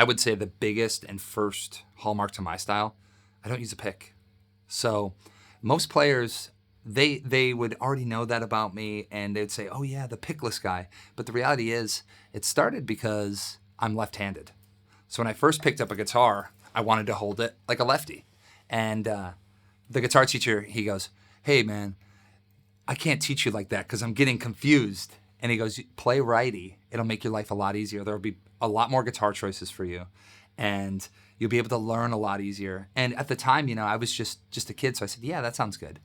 would say the biggest and first hallmark to my style, I don't use a pick. So most players, they would already know that about me, and they'd say, oh yeah, the pickless guy. But the reality is, it started because I'm left-handed. So when I first picked up a guitar, I wanted to hold it like a lefty. And the guitar teacher, he goes, hey man, I can't teach you like that because I'm getting confused. And he goes, play righty. It'll make your life a lot easier. There'll be a lot more guitar choices for you. And you'll be able to learn a lot easier. And at the time, I was just a kid. So I said, yeah, that sounds good.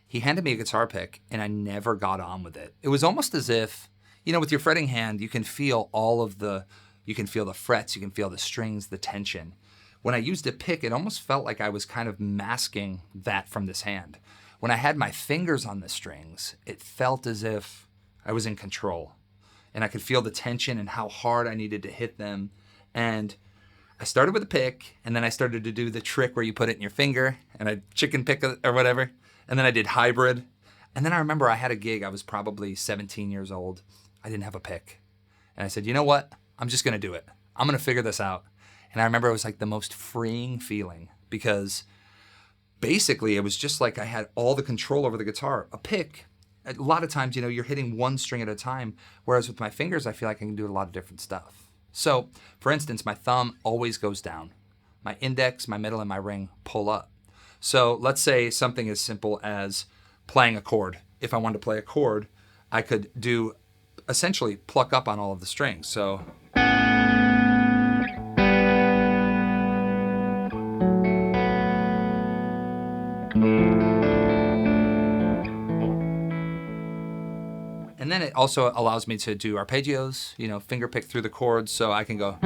He handed me a guitar pick and I never got on with it. It was almost as if, with your fretting hand, you can feel you can feel the frets, you can feel the strings, the tension. When I used a pick, it almost felt like I was kind of masking that from this hand. When I had my fingers on the strings, it felt as if I was in control. And I could feel the tension and how hard I needed to hit them. And I started with a pick, and then I started to do the trick where you put it in your finger, and I chicken pick or whatever. And then I did hybrid. And then I remember I had a gig. I was probably 17 years old. I didn't have a pick. And I said, you know what? I'm just going to do it. I'm going to figure this out. And I remember it was like the most freeing feeling because basically it was just like I had all the control over the guitar. A pick, a lot of times, you're hitting one string at a time, whereas with my fingers, I feel like I can do a lot of different stuff. So, for instance, my thumb always goes down. My index, my middle, and my ring pull up. So let's say something as simple as playing a chord. If I wanted to play a chord, I could do essentially pluck up on all of the strings. So and then it also allows me to do arpeggios, finger pick through the chords, so I can go.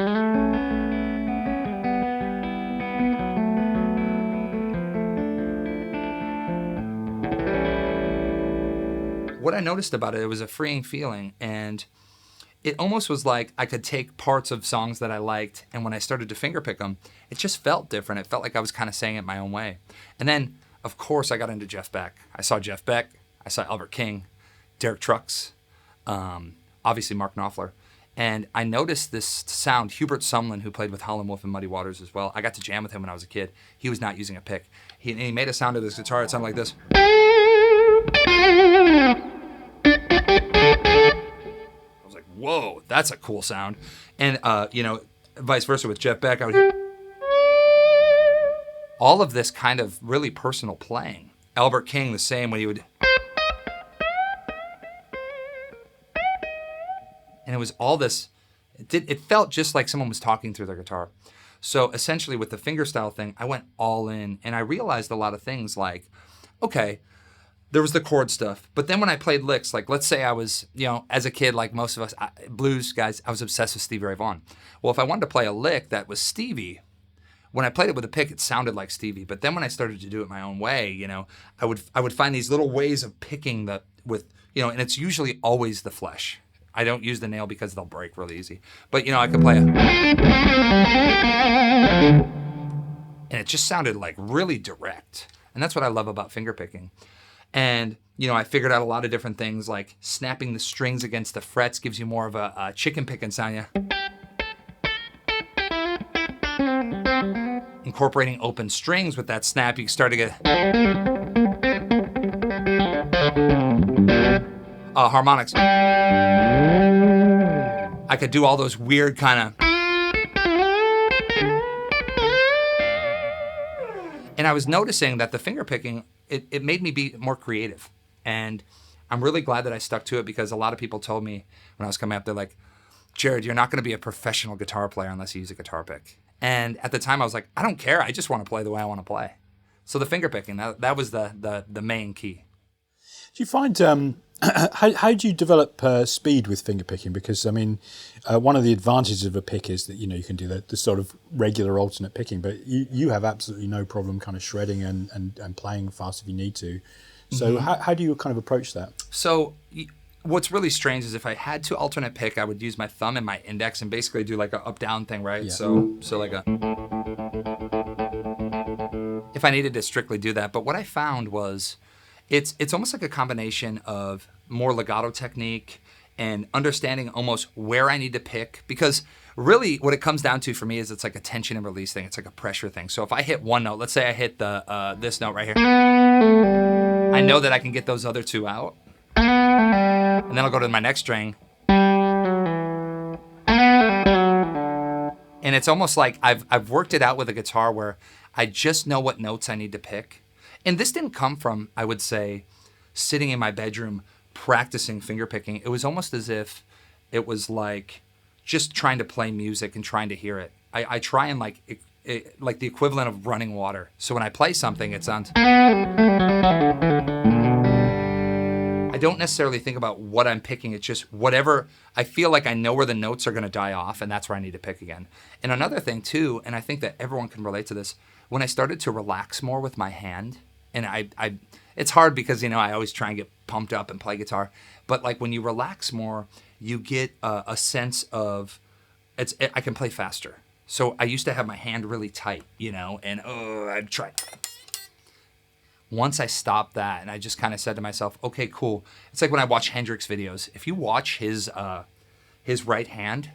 What I noticed about it was a freeing feeling, and it almost was like I could take parts of songs that I liked, and when I started to finger pick them, it just felt different. It felt like I was kind of saying it my own way. And then, of course, I got into Jeff Beck. I saw Jeff Beck, I saw Albert King, Derek Trucks, obviously Mark Knopfler. And I noticed this sound. Hubert Sumlin, who played with Howlin' Wolf and Muddy Waters as well, I got to jam with him when I was a kid. He was not using a pick. He made a sound of his guitar. It sounded like this. I was like, whoa, that's a cool sound. And, vice versa with Jeff Beck, I would hear all of this kind of really personal playing. Albert King, the same, when he would... And it was all this, it felt just like someone was talking through their guitar. So essentially with the fingerstyle thing, I went all in and I realized a lot of things like, okay, there was the chord stuff. But then when I played licks, like let's say I was, as a kid, like most of us blues guys, I was obsessed with Stevie Ray Vaughan. Well, if I wanted to play a lick that was Stevie, when I played it with a pick, it sounded like Stevie. But then when I started to do it my own way, I would find these little ways of picking and it's usually always the flesh. I don't use the nail because they'll break really easy. But, I could play and it just sounded like really direct. And that's what I love about fingerpicking. And, I figured out a lot of different things like snapping the strings against the frets gives you more of a chicken picking sound. Yeah. Incorporating open strings with that snap, you start to get harmonics. I could do all those weird kind of... And I was noticing that the finger picking, it made me be more creative. And I'm really glad that I stuck to it because a lot of people told me when I was coming up, they're like, Jared, you're not going to be a professional guitar player unless you use a guitar pick. And at the time I was like, I don't care. I just want to play the way I want to play. So the finger picking, that was the main key. Do you find, how do you develop speed with finger picking? Because, one of the advantages of a pick is that, you can do the sort of regular alternate picking, but you have absolutely no problem kind of shredding and playing fast if you need to. So how do you kind of approach that? So what's really strange is if I had to alternate pick, I would use my thumb and my index and basically do like a up-down thing, right? Yeah. So like a... If I needed to strictly do that. But what I found was it's almost like a combination of more legato technique and understanding almost where I need to pick, because really what it comes down to for me is it's like a tension and release thing. It's like a pressure thing. So if I hit one note, let's say I hit the this note right here, I know that I can get those other two out, and then I'll go to my next string. And it's almost like I've worked it out with a guitar where I just know what notes I need to pick. And this didn't come from, I would say, sitting in my bedroom practicing finger picking. It was almost as if it was like just trying to play music and trying to hear it. I try and like the equivalent of running water. So when I play something, it sounds... I don't necessarily think about what I'm picking. It's just whatever, I feel like I know where the notes are going to die off, and that's where I need to pick again. And another thing too, and I think that everyone can relate to this, when I started to relax more with my hand, and it's hard because, you know, I always try and get pumped up and play guitar, but like when you relax more, you get a sense of, I can play faster. So I used to have my hand really tight, you know, and I'd try. Once I stopped that and I just kind of said to myself, okay, cool. It's like when I watch Hendrix videos. If you watch his right hand,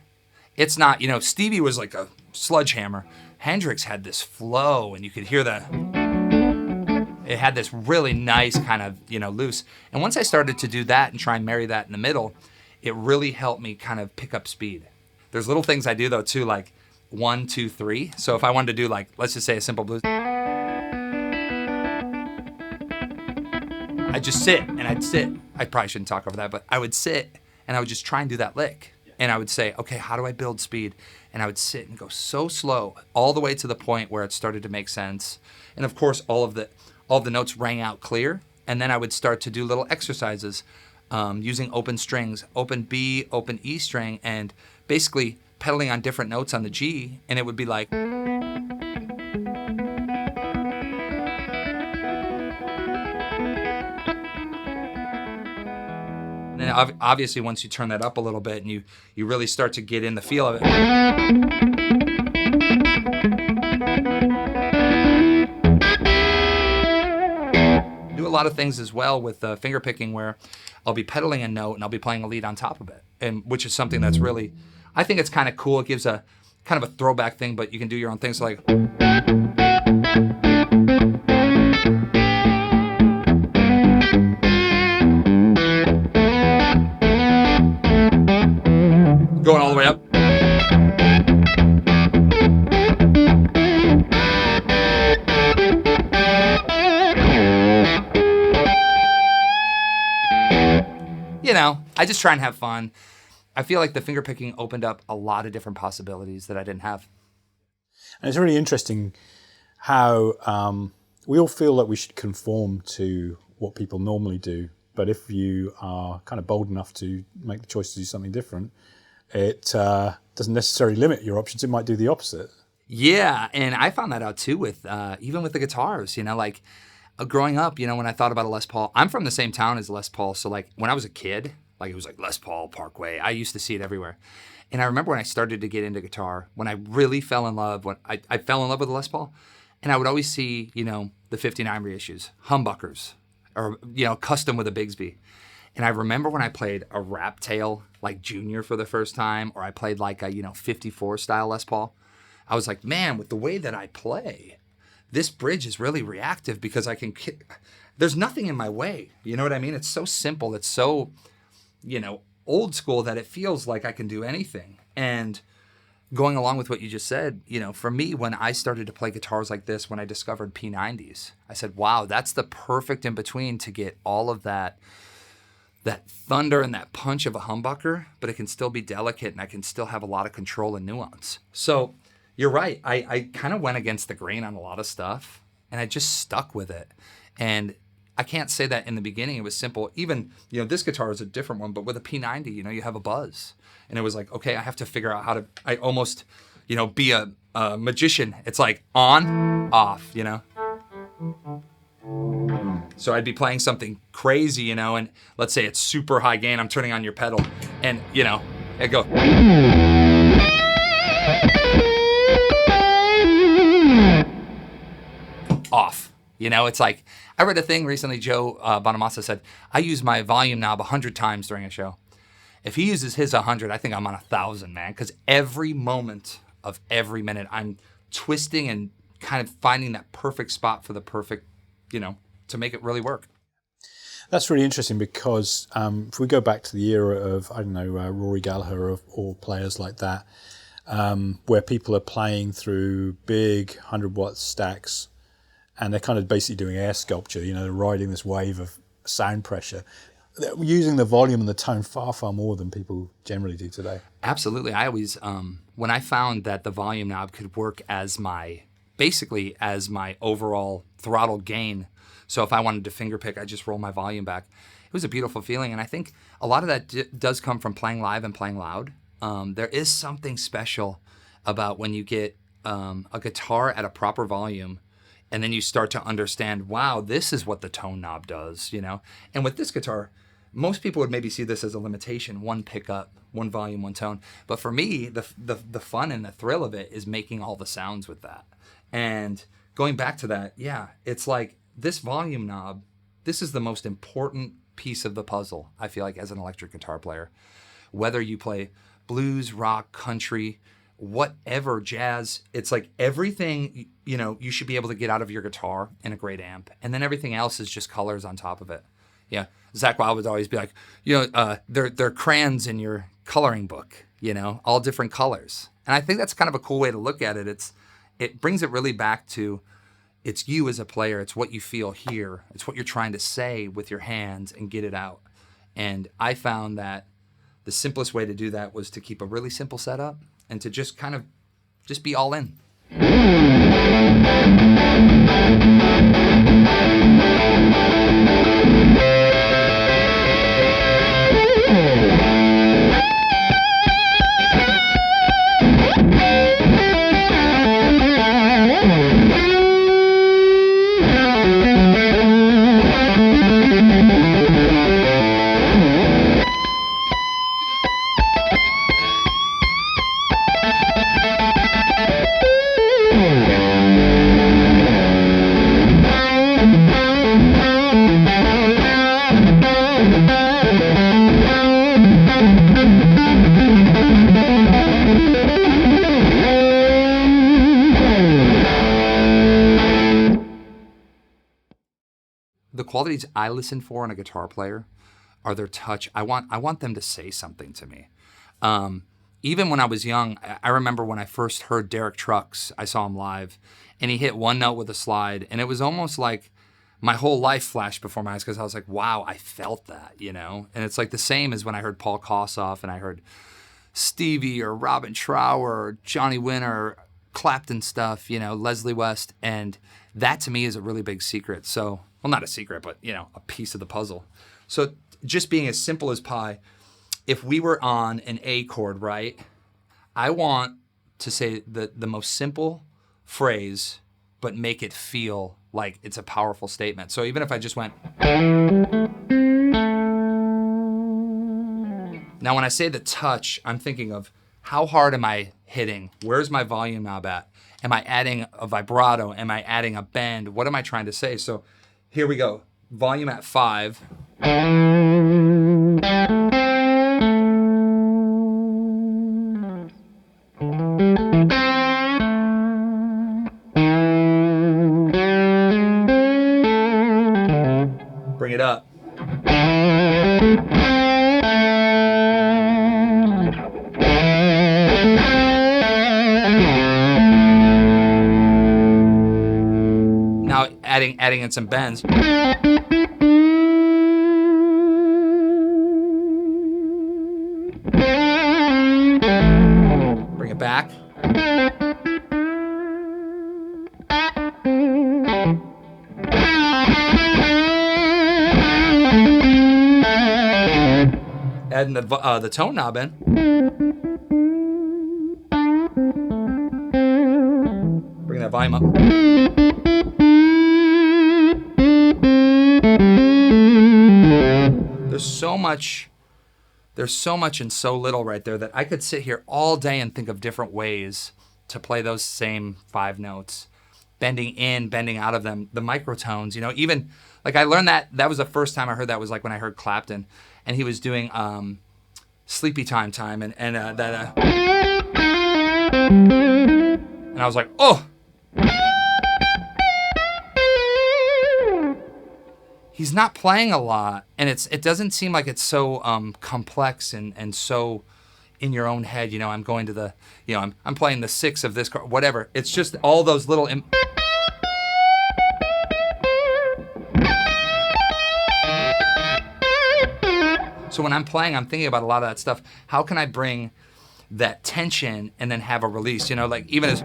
it's not, you know, Stevie was like a sledgehammer. Hendrix had this flow, and you could hear it had this really nice kind of, you know, loose. And once I started to do that and try and marry that in the middle, it really helped me kind of pick up speed. There's little things I do though too, like 1, 2, 3. So if I wanted to do like, let's just say a simple blues, I'd just sit and I'd sit. I probably shouldn't talk over that, but I would sit and I would just try and do that lick. And I would say, okay, how do I build speed? And I would sit and go so slow all the way to the point where it started to make sense. And of course, all of the notes rang out clear. And then I would start to do little exercises using open strings, open B, open E string, and basically pedaling on different notes on the G. And it would be like... And obviously, once you turn that up a little bit and you really start to get in the feel of it. Do a lot of things as well with finger picking where I'll be pedaling a note and I'll be playing a lead on top of it, and which is something that's really, I think it's kind of cool. It gives a kind of a throwback thing, but you can do your own things like... going all the way up. You know, I just try and have fun. I feel like the finger picking opened up a lot of different possibilities that I didn't have. And it's really interesting how we all feel that we should conform to what people normally do. But if you are kind of bold enough to make the choice to do something different, it doesn't necessarily limit your options. It might do the opposite. Yeah, and I found that out too with even with the guitars. You know, like growing up, you know, when I thought about a Les Paul, I'm from the same town as Les Paul. So like when I was a kid, like it was like Les Paul Parkway. I used to see it everywhere. And I remember when I started to get into guitar, when I really fell in love, when I fell in love with the Les Paul, and I would always see, you know, the 59 reissues, humbuckers, or, you know, custom with a Bigsby. And I remember when I played a Rap Tail, like Junior for the first time, or I played like a, you know, 54 style Les Paul, I was like, man, with the way that I play, this bridge is really reactive because I can, there's nothing in my way. You know what I mean? It's so simple. It's so, you know, old school that it feels like I can do anything. And going along with what you just said, you know, for me, when I started to play guitars like this, when I discovered P90s, I said, wow, that's the perfect in between to get all of that thunder and that punch of a humbucker, but it can still be delicate and I can still have a lot of control and nuance. So you're right. I kind of went against the grain on a lot of stuff and I just stuck with it. And I can't say that in the beginning it was simple. Even, you know, this guitar is a different one, but with a P90, you know, you have a buzz. And it was like, okay, I have to figure out how to, I almost, you know, be a magician. It's like on, off, you know. So I'd be playing something crazy, you know, and let's say it's super high gain, I'm turning on your pedal, and, you know, it go. Off. You know, it's like, I read a thing recently, Joe Bonamassa said, I use my volume knob 100 times during a show. If he uses his 100, I think I'm on 1,000, man, because every moment of every minute, I'm twisting and kind of finding that perfect spot for the perfect, to make it really work. That's really interesting because if we go back to the era of, I don't know, Rory Gallagher or players like that, where people are playing through big 100-watt stacks and they're kind of basically doing air sculpture, they're riding this wave of sound pressure, they're using the volume and the tone far, far more than people generally do today. Absolutely. I always, when I found that the volume knob could work as my overall throttle gain, so if I wanted to fingerpick, I just roll my volume back. It was a beautiful feeling, and I think a lot of that does come from playing live and playing loud. There is something special about when you get a guitar at a proper volume, and then you start to understand, wow, this is what the tone knob does, And with this guitar, most people would maybe see this as a limitation, one pickup, one volume, one tone. But for me, the fun and the thrill of it is making all the sounds with that. And going back to that, yeah, it's like this volume knob, this is the most important piece of the puzzle, I feel like, as an electric guitar player. Whether you play blues, rock, country, whatever, jazz, it's like everything, you should be able to get out of your guitar in a great amp. And then everything else is just colors on top of it. Yeah, Zach Wild would always be like, they're crayons in your coloring book, all different colors. And I think that's kind of a cool way to look at it. It brings it really back to, it's you as a player. It's what you feel here. It's what you're trying to say with your hands and get it out. And I found that the simplest way to do that was to keep a really simple setup and to just kind of just be all in. The qualities I listen for in a guitar player are their touch. I want them to say something to me. Even when I was young, I remember when I first heard Derek Trucks, I saw him live, and he hit one note with a slide, and it was almost like my whole life flashed before my eyes because I was like, wow, I felt that, And it's like the same as when I heard Paul Kossoff and I heard Stevie or Robin Trower or Johnny Winter, Clapton stuff, Leslie West, and that to me is a really big secret. So, well, not a secret, but, a piece of the puzzle. So just being as simple as pie, if we were on an A chord, right, I want to say the most simple phrase, but make it feel like it's a powerful statement. So even if I just went... Now, when I say the touch, I'm thinking of how hard am I hitting? Where's my volume knob at? Am I adding a vibrato? Am I adding a bend? What am I trying to say? So here we go. Volume at 5. Bring it up. Now adding in some bends. Bring it back. Adding the tone knob in. Bring that volume up. There's so much and so little right there that I could sit here all day and think of different ways to play those same 5 notes. Bending in, bending out of them, the microtones, even like I learned that was the first time I heard that was like when I heard Clapton and he was doing sleepy time and I was like, oh, he's not playing a lot, and it doesn't seem like it's so complex and so in your own head. You know, I'm going to the, you know, I'm playing the 6 of this card, whatever. It's just all those little. So when I'm playing, I'm thinking about a lot of that stuff. How can I bring that tension and then have a release? You know, like even as.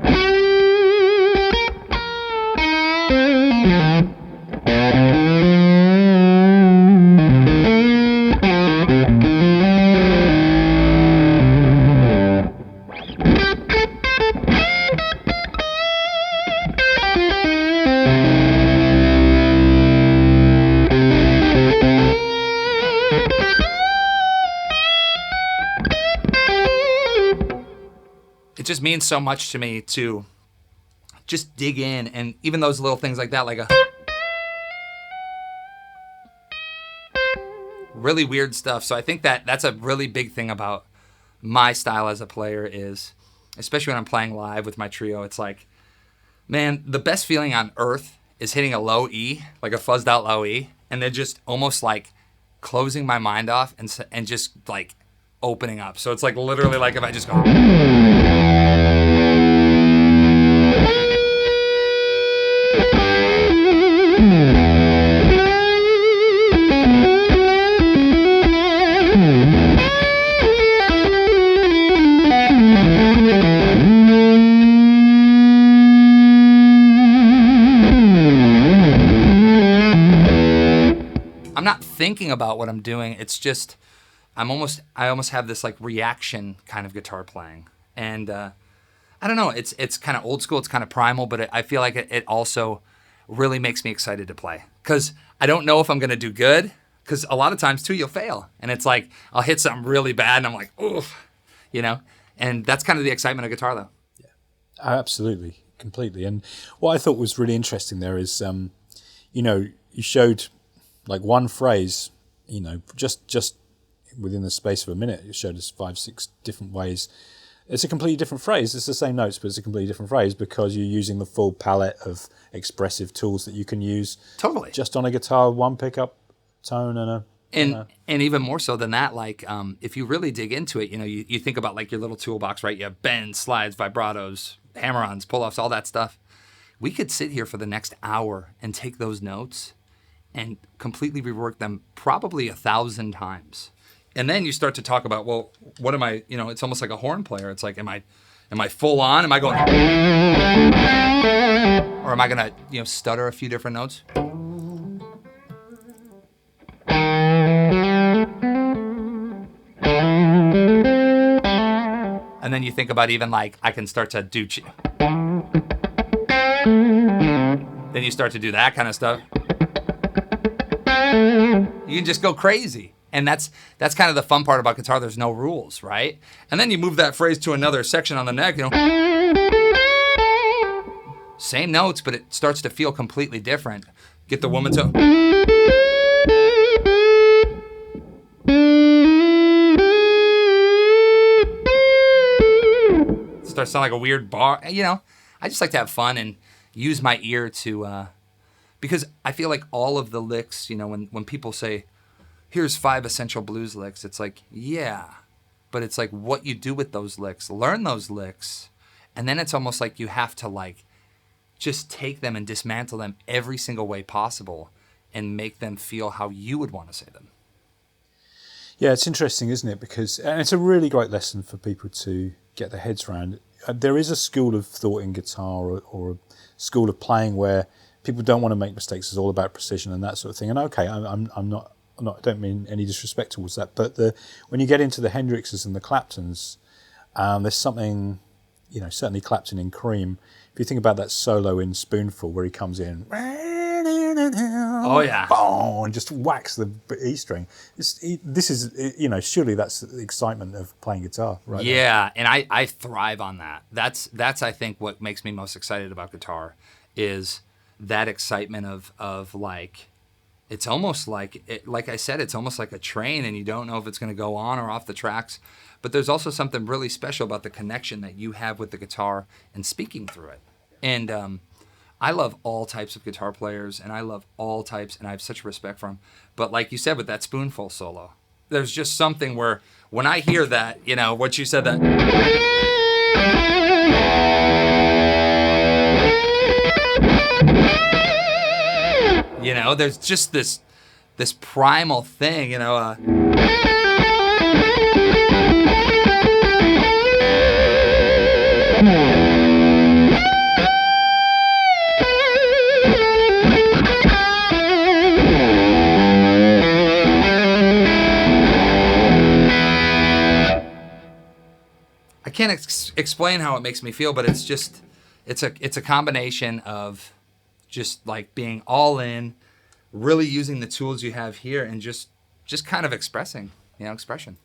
It just means so much to me to just dig in, and even those little things like that, like a really weird stuff. So I think that that's a really big thing about my style as a player is, especially when I'm playing live with my trio, it's like, man, the best feeling on earth is hitting a low E, like a fuzzed out low E, and then just almost like closing my mind off and just like opening up. So it's like literally like if I just go. I'm not thinking about what I'm doing. It's just I almost have this like reaction kind of guitar playing, and I don't know. It's kind of old school. It's kind of primal, but I feel like it also really makes me excited to play because I don't know if I'm gonna do good. Because a lot of times too, you'll fail, and it's like I'll hit something really bad, and I'm like, oof, you know. And that's kind of the excitement of guitar, though. Yeah, absolutely, completely. And what I thought was really interesting there is, you know, you showed like one phrase, you know, just within the space of a minute, it showed us 5-6 different ways. It's a completely different phrase. It's the same notes, but it's a completely different phrase because you're using the full palette of expressive tools that you can use. Totally. Just on a guitar, one pickup, tone, and even more so than that, like if you really dig into it, you know, you think about like your little toolbox, right? You have bends, slides, vibratos, hammer-ons, pull-offs, all that stuff. We could sit here for the next hour and take those notes and completely rework them probably 1,000 times. And then you start to talk about, well, what am I, you know, it's almost like a horn player. It's like, am I full on? Am I going, or am I going to, you know, stutter a few different notes? And then you think about even like, I can start to do, then you start to do that kind of stuff. You can just go crazy. And that's kind of the fun part about guitar. There's no rules, right? And then you move that phrase to another section on the neck, you know. Same notes, but it starts to feel completely different. Get the woman to. It starts to sound like a weird bar. You know, I just like to have fun and use my ear to, because I feel like all of the licks, you know, when people say, here's 5 essential blues licks, it's like, yeah, but it's like what you do with those licks, learn those licks, and then it's almost like you have to like just take them and dismantle them every single way possible and make them feel how you would want to say them. Yeah, it's interesting, isn't it? Because, and it's a really great lesson for people to get their heads around. There is a school of thought in guitar or a school of playing where people don't want to make mistakes. It's all about precision and that sort of thing. And okay, I'm not, I don't mean any disrespect towards that, but when you get into the Hendrixes and the Claptons, there's something, you know, certainly Clapton in Cream. If you think about that solo in Spoonful where he comes in, oh yeah, boom, and just whacks the E string. This is, you know, surely that's the excitement of playing guitar, right? Yeah, and I thrive on that. That's I think what makes me most excited about guitar is that excitement of like, it's almost like like I said, it's almost like a train, and you don't know if it's going to go on or off the tracks. But there's also something really special about the connection that you have with the guitar and speaking through it. And I love all types of guitar players, and I love all types, and I have such respect for them. But like you said, with that spoonful solo, there's just something where when I hear that, you know, what you said, that you know, there's just this primal thing, you know. I can't explain how it makes me feel, but it's just it's a combination of just like being all in, really using the tools you have here, and just kind of expressing, you know, expression.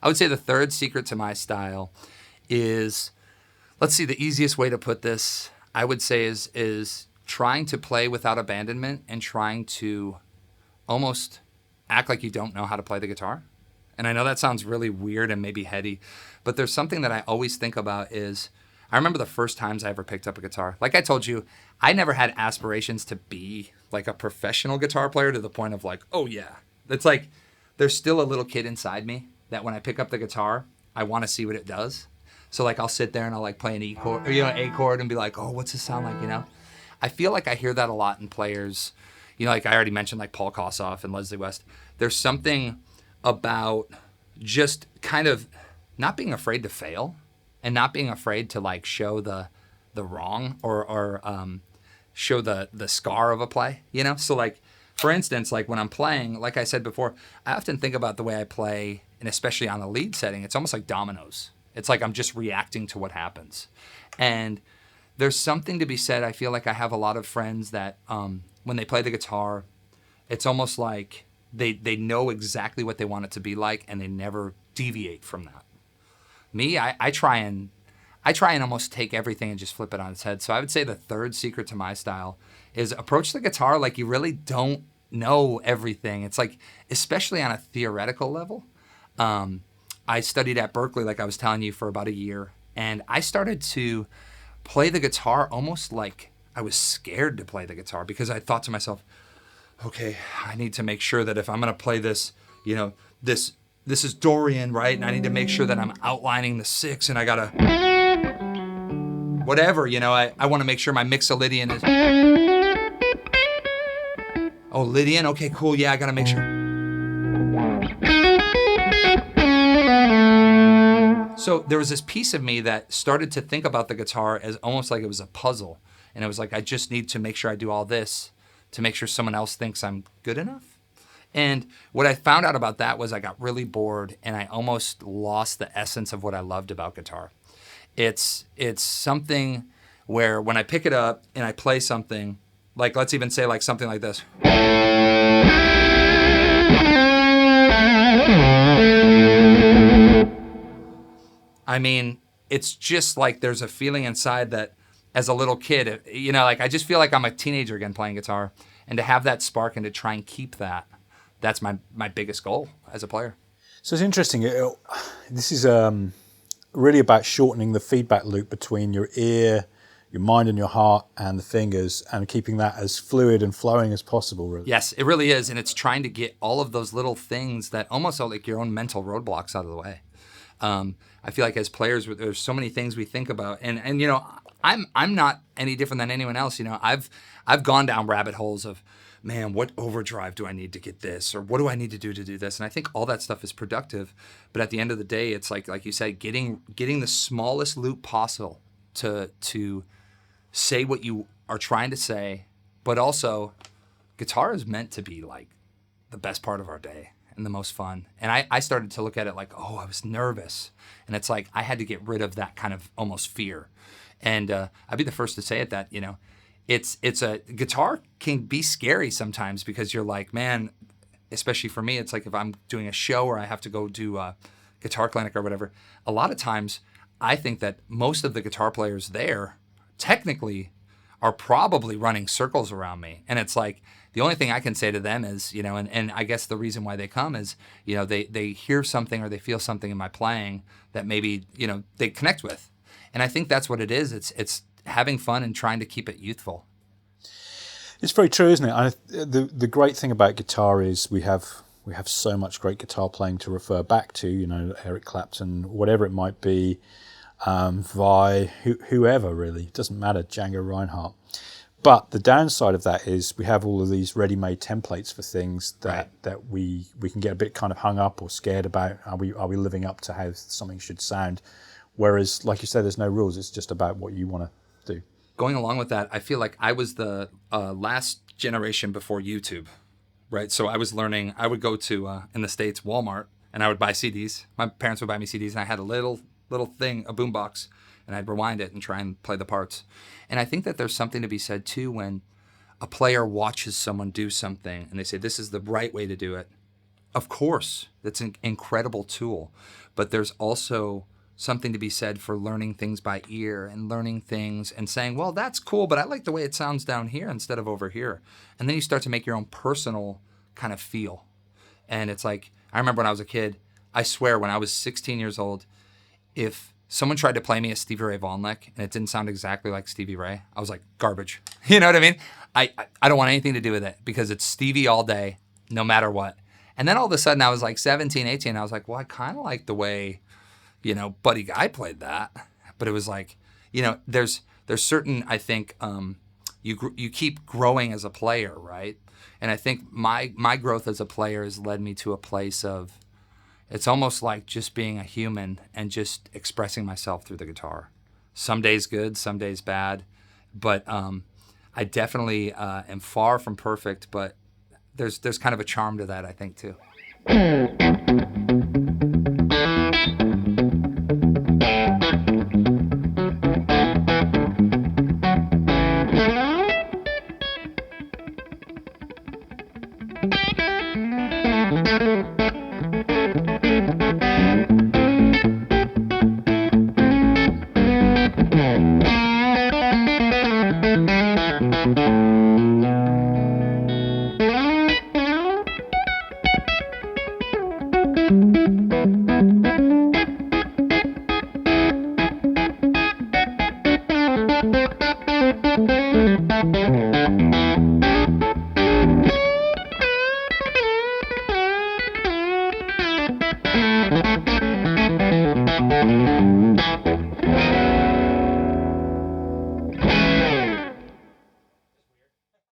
I would say the third secret to my style is, let's see, the easiest way to put this, I would say is trying to play without abandonment and trying to almost act like you don't know how to play the guitar. And I know that sounds really weird and maybe heady, but there's something that I always think about is, I remember the first times I ever picked up a guitar. Like I told you, I never had aspirations to be like a professional guitar player to the point of like, oh yeah. It's like, there's still a little kid inside me that when I pick up the guitar, I want to see what it does. So like I'll sit there and I'll like play an E chord, or, you know, A chord, and be like, oh, what's this sound like, you know? I feel like I hear that a lot in players. You know, like I already mentioned, like Paul Kossoff and Leslie West. There's something about just kind of not being afraid to fail and not being afraid to like show the wrong or show the scar of a play, you know? So like, for instance, like when I'm playing, like I said before, I often think about the way I play, and especially on the lead setting, it's almost like dominoes. It's like I'm just reacting to what happens. And there's something to be said. I feel like I have a lot of friends that when they play the guitar, it's almost like they know exactly what they want it to be like, and they never deviate from that. Me, I try and almost take everything and just flip it on its head. So I would say the third secret to my style is approach the guitar like you really don't know everything. It's like, especially on a theoretical level. I studied at Berklee, like I was telling you, for about a year, and I started to play the guitar almost like I was scared to play the guitar, because I thought to myself, okay, I need to make sure that if I'm going to play this, you know, this is Dorian, right? And I need to make sure that I'm outlining the six, and I got to, whatever, you know, I want to make sure my mixolydian is, oh, Lydian, okay, cool, yeah, I got to make sure. So there was this piece of me that started to think about the guitar as almost like it was a puzzle. And it was like, I just need to make sure I do all this to make sure someone else thinks I'm good enough. And what I found out about that was I got really bored, and I almost lost the essence of what I loved about guitar. It's something where when I pick it up and I play something, like let's even say like something like this. I mean, it's just like there's a feeling inside that as a little kid, you know, like I just feel like I'm a teenager again playing guitar, and to have that spark and to try and keep that, that's my biggest goal as a player. So it's interesting. This is really about shortening the feedback loop between your ear, your mind and your heart and the fingers, and keeping that as fluid and flowing as possible, really. Yes, it really is. And it's trying to get all of those little things that almost are like your own mental roadblocks out of the way. I feel like as players, there's so many things we think about, and you know, I'm not any different than anyone else. You know, I've gone down rabbit holes of, man, what overdrive do I need to get this, or what do I need to do this? And I think all that stuff is productive, but at the end of the day, it's like you said, getting the smallest loop possible to say what you are trying to say, but also guitar is meant to be like the best part of our day and the most fun. And I started to look at it like, oh, I was nervous. And it's like I had to get rid of that kind of almost fear. And I'd be the first to say it that, you know, it's a guitar can be scary sometimes because you're like, man, especially for me, it's like if I'm doing a show or I have to go do a guitar clinic or whatever, a lot of times I think that most of the guitar players there technically are probably running circles around me. And it's like, the only thing I can say to them is, you know, and I guess the reason why they come is, you know, they hear something or they feel something in my playing that maybe, you know, they connect with. And I think that's what it is. It's having fun and trying to keep it youthful. It's very true, isn't it? The great thing about guitar is we have so much great guitar playing to refer back to, you know, Eric Clapton, whatever it might be, whoever really, it doesn't matter, Django Reinhardt. But the downside of that is we have all of these ready-made templates for things that we can get a bit kind of hung up or scared about. Are we living up to how something should sound? Whereas, like you said, there's no rules. It's just about what you want to do. Going along with that, I feel like I was the last generation before YouTube, right? So I was learning. I would go to in the States Walmart and I would buy CDs. My parents would buy me CDs, and I had a little thing, a boombox, and I'd rewind it and try and play the parts. And I think that there's something to be said too when a player watches someone do something and they say, this is the right way to do it. Of course, that's an incredible tool, but there's also something to be said for learning things by ear and learning things and saying, well, that's cool, but I like the way it sounds down here instead of over here. And then you start to make your own personal kind of feel. And it's like, I remember when I was a kid, I swear when I was 16 years old, if someone tried to play me a Stevie Ray Vaughan lick and it didn't sound exactly like Stevie Ray, I was like, garbage. You know what I mean? I don't want anything to do with it because it's Stevie all day, no matter what. And then all of a sudden I was like 17, 18. I was like, well, I kind of like the way, you know, Buddy Guy played that. But it was like, you know, there's certain, I think, you keep growing as a player, right? And I think my growth as a player has led me to a place of, it's almost like just being a human and just expressing myself through the guitar. Some days good, some days bad, but I definitely am far from perfect, but there's kind of a charm to that, I think, too.